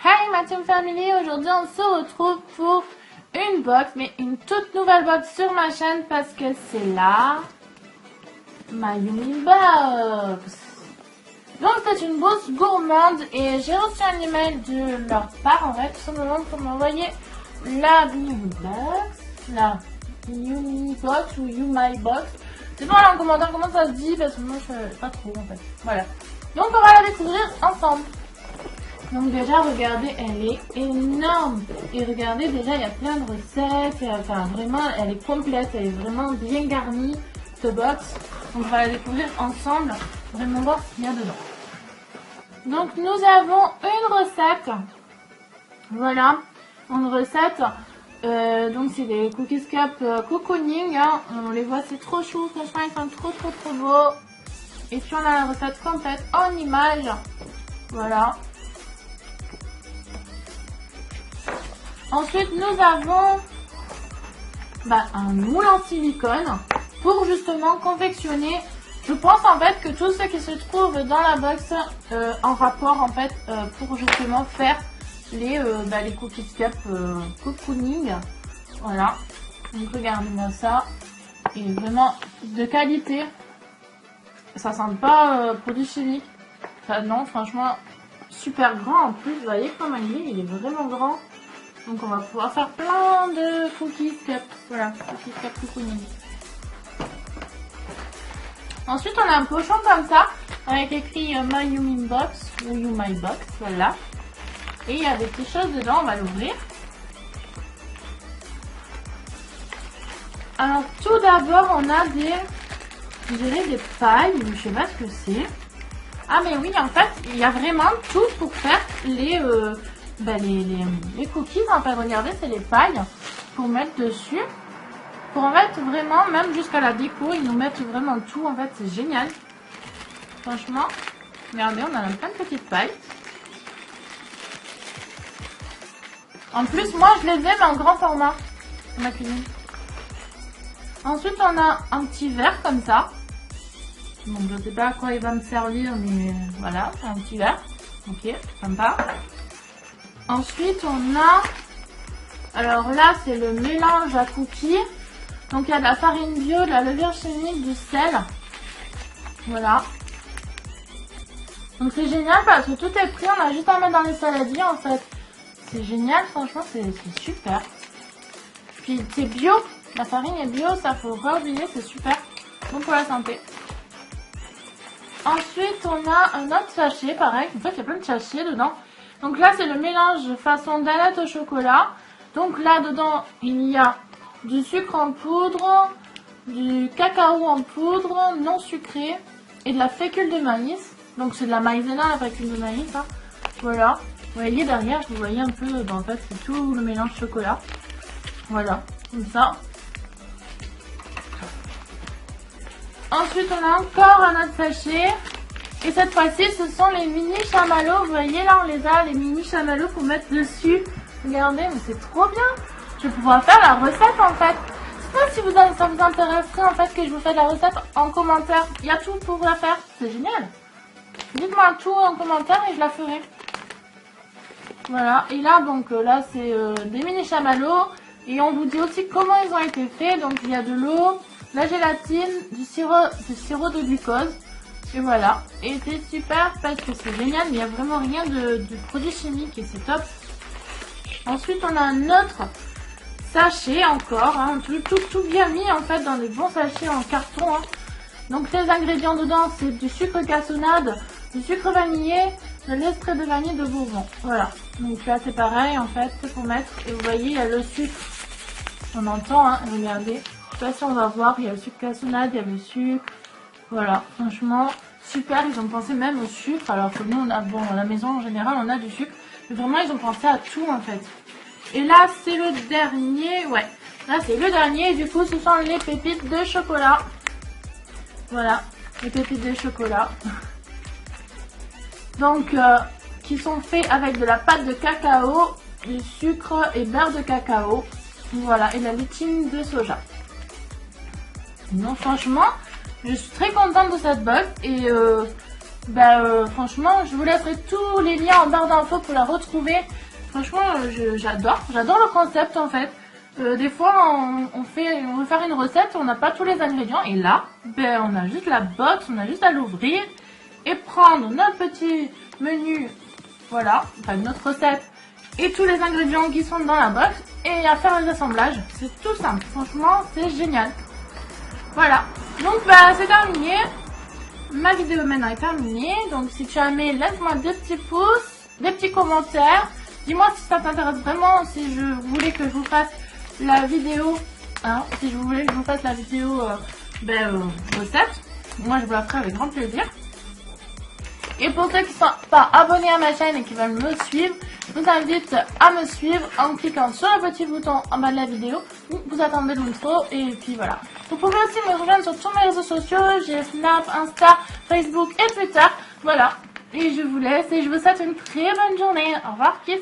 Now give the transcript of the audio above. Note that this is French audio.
Hi ma team family, aujourd'hui on se retrouve pour une box, mais une toute nouvelle box sur ma chaîne parce que c'est la Mayumi Box. Donc c'est une box gourmande et j'ai reçu un email de leur part en fait, tout simplement pour m'envoyer la Mayumi Box, la Yumi Box ou Yumi Box. Dites-moi en commentaire comment ça se dit parce que moi je sais pas trop en fait. Voilà. Donc on va la découvrir ensemble. Donc déjà regardez, elle est énorme. Et regardez déjà il y a plein de recettes. Enfin vraiment elle est complète, elle est vraiment bien garnie cette box. Donc on va la découvrir ensemble. Vraiment voir ce qu'il y a dedans. Donc nous avons une recette. Voilà, une recette. Donc c'est des cookies cup cocooning. Hein. On les voit, c'est trop chou. Franchement ils sont trop beaux. Et puis on a la recette complète en images. Voilà. Ensuite, nous avons un moule en silicone pour justement confectionner. Je pense en fait que tout ce qui se trouve dans la box en rapport en fait pour justement faire les cookies cup cocooning. Voilà. Donc regardez-moi ça. Et vraiment de qualité. Ça sent pas produit chimique. Enfin, non, franchement, super grand en plus. Vous voyez comment il est vraiment grand. Donc on va pouvoir faire plein de cookies cup. Voilà, cookies cup cocooning. Ensuite on a un pochon comme ça avec écrit Mayumi Box ou Yumi Box. Voilà. Et il y a des petites choses dedans, on va l'ouvrir. Alors tout d'abord on a je dirais des pailles, je sais pas ce que c'est. Ah mais oui, en fait il y a vraiment tout pour faire les cookies. En fait regardez, c'est les pailles pour mettre dessus, pour en fait vraiment même jusqu'à la déco ils nous mettent vraiment tout. En fait c'est génial, franchement. Regardez, on a plein de petites pailles. En plus moi je les aime en grand format dans ma cuisine. Ensuite on a un petit verre comme ça. Donc je sais pas à quoi il va me servir, mais voilà, c'est un petit verre. Ok, sympa. Ensuite on a, alors là c'est le mélange à cookies. Donc il y a de la farine bio, de la levure chimique, du sel. Voilà. Donc c'est génial parce que tout est pris, on a juste à mettre dans les saladiers en fait. C'est génial, franchement c'est super. Puis c'est bio, la farine est bio, ça faut pas oublier, c'est super. Bon pour la santé. Ensuite on a un autre sachet, pareil, en fait il y a plein de sachets dedans. Donc là c'est le mélange façon galette au chocolat. Donc là dedans il y a du sucre en poudre, du cacao en poudre non sucré et de la fécule de maïs. Donc c'est de la maïzena, la fécule de maïs. Hein. Voilà. Vous voyez derrière, je vous voyez un peu, en fait c'est tout le mélange chocolat. Voilà, comme ça. Ensuite on a encore un autre sachet. Et cette fois-ci, ce sont les mini chamallows. Vous voyez là, on les a, les mini chamallows pour mettre dessus. Regardez, mais c'est trop bien. Je vais pouvoir faire la recette en fait. Dites-moi si ça vous intéresserait en fait que je vous fasse la recette en commentaire. Il y a tout pour la faire. C'est génial. Dites-moi tout en commentaire et je la ferai. Voilà. Et là, donc là, c'est des mini chamallows. Et on vous dit aussi comment ils ont été faits. Donc il y a de l'eau, la gélatine, du sirop de glucose. Et voilà, et c'est super parce que c'est génial, il n'y a vraiment rien de produits chimiques et c'est top. Ensuite on a un autre sachet encore, hein, tout bien mis en fait dans des bons sachets en carton. Hein. Donc les ingrédients dedans c'est du sucre cassonade, du sucre vanillé, de l'extrait de vanille de Bourbon. Voilà, donc là c'est pareil en fait, c'est pour mettre, et vous voyez il y a le sucre, on entend, hein, regardez, je sais pas si on va voir, il y a le sucre cassonade, il y a le sucre. Voilà, franchement, super, ils ont pensé même au sucre, alors que nous, on a, bon, à la maison, en général, on a du sucre. Mais vraiment, ils ont pensé à tout, en fait. Et là, c'est le dernier, ouais. Là, c'est le dernier, et du coup, ce sont les pépites de chocolat. Voilà, les pépites de chocolat. Donc, qui sont faits avec de la pâte de cacao, du sucre et beurre de cacao. Voilà, et la lutine de soja. Non, franchement... Je suis très contente de cette box et franchement, je vous laisserai tous les liens en barre d'infos pour la retrouver. Franchement, j'adore le concept en fait. Des fois, on veut faire une recette, on n'a pas tous les ingrédients. Et là, on a juste la box, on a juste à l'ouvrir et prendre notre petit menu, voilà, enfin notre recette et tous les ingrédients qui sont dans la box et à faire les assemblages. C'est tout simple, franchement, c'est génial. Voilà, donc c'est terminé. Ma vidéo maintenant est terminée. Donc si tu as aimé, laisse-moi des petits pouces, des petits commentaires. Dis-moi si ça t'intéresse vraiment, si je voulais que je vous fasse la vidéo, hein, si je voulais que je vous fasse la vidéo recette. Moi je vous la ferai avec grand plaisir. Et pour ceux qui ne sont pas abonnés à ma chaîne et qui veulent me suivre, je vous invite à me suivre en cliquant sur le petit bouton en bas de la vidéo. Vous attendez l'intro et puis voilà. Vous pouvez aussi me rejoindre sur tous mes réseaux sociaux. J'ai Snap, Insta, Facebook et Twitter. Voilà. Et je vous laisse et je vous souhaite une très bonne journée. Au revoir, kiss.